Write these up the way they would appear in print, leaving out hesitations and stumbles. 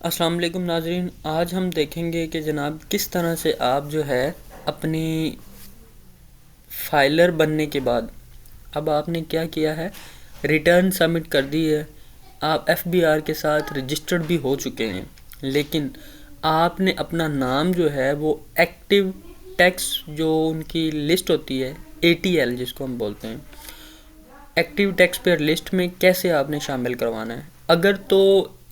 अस्सलाम वालेकुम नाज़रीन, आज हम देखेंगे कि जनाब किस तरह से आप जो है अपनी फाइलर बनने के बाद अब आपने क्या किया है, रिटर्न सबमिट कर दी है। आप एफबीआर के साथ रजिस्टर्ड भी हो चुके हैं, लेकिन आपने अपना नाम जो है वो एक्टिव टैक्स जो उनकी लिस्ट होती है एटीएल जिसको हम बोलते हैं, एक्टिव टैक्स पेयर लिस्ट में कैसे आपने शामिल करवाना है। अगर तो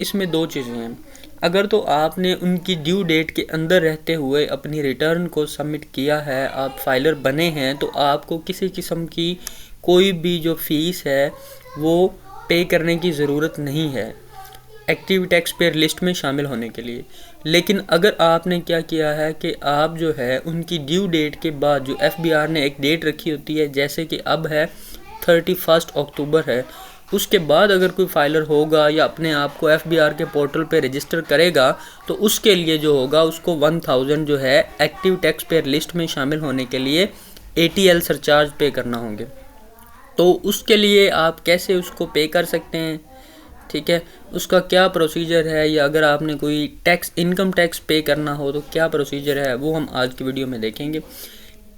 इसमें दो चीज़ें हैं। अगर तो आपने उनकी ड्यू डेट के अंदर रहते हुए अपनी रिटर्न को सबमिट किया है, आप फाइलर बने हैं, तो आपको किसी किस्म की कोई भी जो फ़ीस है वो पे करने की ज़रूरत नहीं है एक्टिव टैक्स पेयर लिस्ट में शामिल होने के लिए। लेकिन अगर आपने क्या किया है कि आप जो है उनकी ड्यू डेट के बाद जो एफबीआर ने एक डेट रखी होती है, जैसे कि अब है 31 अक्टूबर है, उसके बाद अगर कोई फाइलर होगा या अपने आप को एफबीआर के पोर्टल पे रजिस्टर करेगा, तो उसके लिए जो होगा उसको 1000 जो है एक्टिव टैक्स पेयर लिस्ट में शामिल होने के लिए एटीएल सरचार्ज पे करना होंगे। तो उसके लिए आप कैसे उसको पे कर सकते हैं, ठीक है, उसका क्या प्रोसीजर है, या अगर आपने कोई टैक्स इनकम टैक्स पे करना हो तो क्या प्रोसीजर है, वो हम आज की वीडियो में देखेंगे।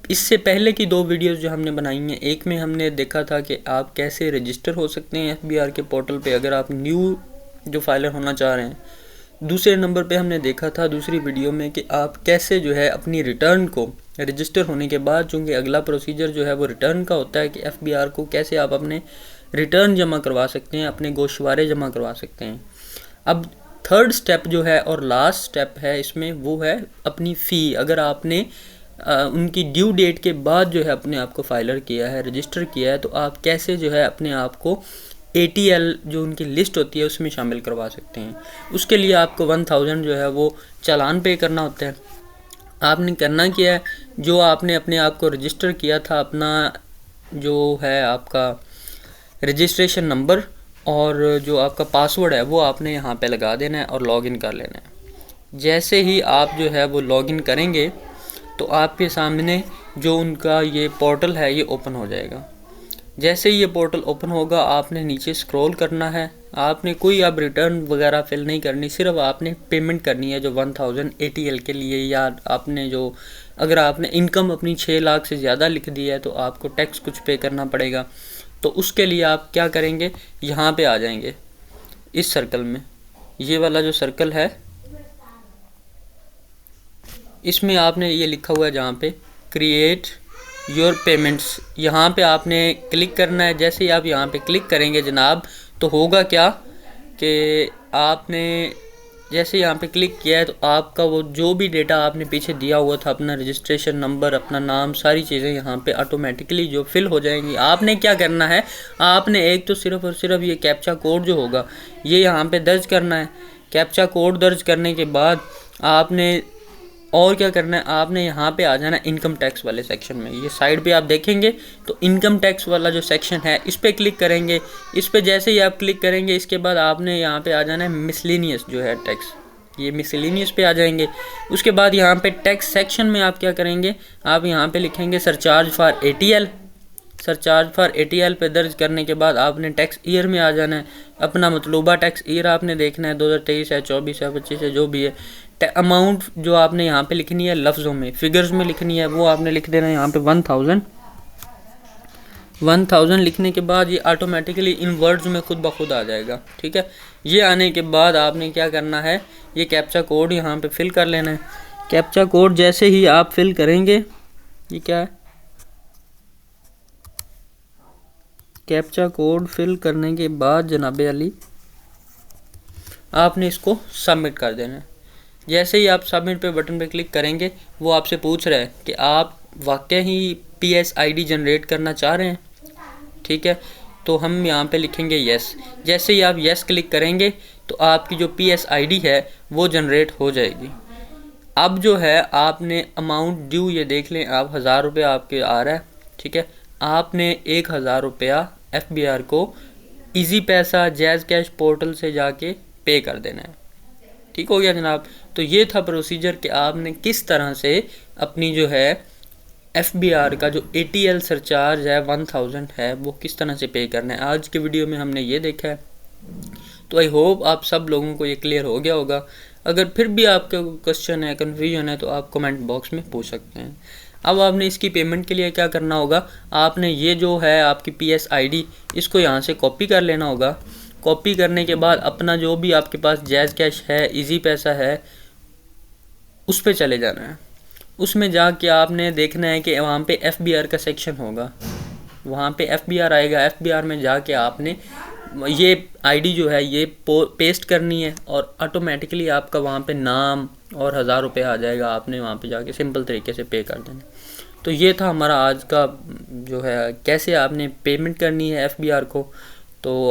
इससे पहले की दो वीडियोस जो हमने बनाई हैं, एक में हमने देखा था कि आप कैसे रजिस्टर हो सकते हैं एफबीआर के पोर्टल पे अगर आप न्यू जो फाइलर होना चाह रहे हैं। दूसरे नंबर पे हमने देखा था दूसरी वीडियो में कि आप कैसे जो है अपनी रिटर्न को रजिस्टर होने के बाद, चूँकि अगला प्रोसीजर जो है वो रिटर्न का होता है, कि एफबीआर को कैसे आप अपने रिटर्न जमा करवा सकते हैं, अपने गोशवारे जमा करवा सकते हैं। अब थर्ड स्टेप जो है और लास्ट स्टेप है इसमें, वो है अपनी फ़ी। अगर आपने उनकी ड्यू डेट के बाद जो है अपने आप को फाइलर किया है, रजिस्टर किया है, तो आप कैसे जो है अपने आप को एटीएल जो उनकी लिस्ट होती है उसमें शामिल करवा सकते हैं। उसके लिए आपको 1000 जो है वो चालान पे करना होता है। आपने करना क्या है, जो आपने अपने आप को रजिस्टर किया था, अपना जो है आपका रजिस्ट्रेशन नंबर और जो आपका पासवर्ड है वो आपने यहाँ पे लगा देना है और लॉगिन कर लेना है। जैसे ही आप जो है वो लॉगिन करेंगे तो आपके सामने जो उनका ये पोर्टल है ये ओपन हो जाएगा। जैसे ही ये पोर्टल ओपन होगा, आपने नीचे स्क्रॉल करना है। आपने कोई अब रिटर्न वगैरह फिल नहीं करनी, सिर्फ आपने पेमेंट करनी है जो 1000 एटीएल के लिए, या आपने जो अगर आपने इनकम अपनी 6 लाख से ज़्यादा लिख दी है तो आपको टैक्स कुछ पे करना पड़ेगा। तो उसके लिए आप क्या करेंगे, यहाँ पे आ जाएंगे इस सर्कल में, ये वाला जो सर्कल है इसमें आपने ये लिखा हुआ है जहाँ पे क्रिएट योर पेमेंट्स, यहाँ पे आपने क्लिक करना है। जैसे ही आप यहाँ पे क्लिक करेंगे जनाब, तो होगा क्या कि आपने जैसे यहाँ पे क्लिक किया है तो आपका वो जो भी डेटा आपने पीछे दिया हुआ था, अपना रजिस्ट्रेशन नंबर, अपना नाम, सारी चीज़ें यहाँ पे ऑटोमेटिकली जो फिल हो जाएंगी। आपने क्या करना है, आपने एक तो सिर्फ़ और सिर्फ ये कैप्चा कोड जो होगा ये यहाँ पे दर्ज करना है। कैप्चा कोड दर्ज करने के बाद आपने और क्या करना है, आपने यहाँ पे आ जाना इनकम टैक्स वाले सेक्शन में। ये साइड पे आप देखेंगे तो इनकम टैक्स वाला जो सेक्शन है इस पर क्लिक करेंगे। इस पर जैसे ही आप क्लिक करेंगे, इसके बाद आपने यहाँ पे आ जाना है मिसलेनियस जो है टैक्स, ये मिसलेनियस पे आ जाएंगे। उसके बाद यहाँ पे टैक्स सेक्शन में आप क्या करेंगे, आप यहाँ पे लिखेंगे surcharge for ATL. Surcharge for ATL पे दर्ज करने के बाद आपने टैक्स ईयर में आ जाना है। अपना मतलूबा टैक्स ईयर आपने देखना है, 2023 है, 24 है, 25 है, जो भी है। अमाउंट जो आपने यहाँ पे लिखनी है लफ्ज़ों में, फिगर्स में लिखनी है, वो आपने लिख देना है यहाँ पे 1000 लिखने के बाद ये ऑटोमेटिकली इन वर्ड्स में खुद ब खुद आ जाएगा। ठीक है, ये आने के बाद आपने क्या करना है, ये कैप्चा कोड यहाँ पे फिल कर लेना है। कैप्चा कोड जैसे ही आप फिल करेंगे, ये क्या है, कैप्चा कोड फिल करने के बाद जनाबे अली आपने इसको सबमिट कर देना है। जैसे ही आप सबमिट पे बटन पे क्लिक करेंगे, वो आपसे पूछ रहा है कि आप वाकई ही पीएस आईडी जनरेट करना चाह रहे हैं। ठीक है, तो हम यहाँ पे लिखेंगे यस। जैसे ही आप यस क्लिक करेंगे तो आपकी जो पीएस आईडी है वो जनरेट हो जाएगी। अब जो है आपने अमाउंट ड्यू, ये देख लें आप 1000 रुपये आपके आ रहा है। ठीक है, आपने 1000 रुपया एफबीआर को इजी पैसा जैज़ कैश पोर्टल से जाके पे कर देना है। ठीक हो गया जनाब। तो ये था प्रोसीजर कि आपने किस तरह से अपनी जो है एफबीआर का जो एटीएल सरचार्ज है 1000 है वो किस तरह से पे करना है। आज के वीडियो में हमने ये देखा है। तो आई होप आप सब लोगों को ये क्लियर हो गया होगा। अगर फिर भी आपका क्वेश्चन है, कन्फ्यूजन है, तो आप कमेंट बॉक्स में पूछ सकते हैं। अब आपने इसकी पेमेंट के लिए क्या करना होगा, आपने ये जो है आपकी PSID इसको यहाँ से कॉपी कर लेना होगा। कॉपी करने के बाद अपना जो भी आपके पास जैज़ कैश है, इजी पैसा है, उस पर चले जाना है। उसमें जाके आपने देखना है कि वहाँ पे FBR का सेक्शन होगा, वहाँ पे FBR आएगा। FBR में जाके आपने ये आईडी जो है ये पेस्ट करनी है और ऑटोमेटिकली आपका वहाँ पे नाम और 1000 रुपये आ जाएगा। आपने वहाँ पे जाके सिंपल तरीके से पे कर देना। तो ये था हमारा आज का जो है कैसे आपने पेमेंट करनी है FBR को। तो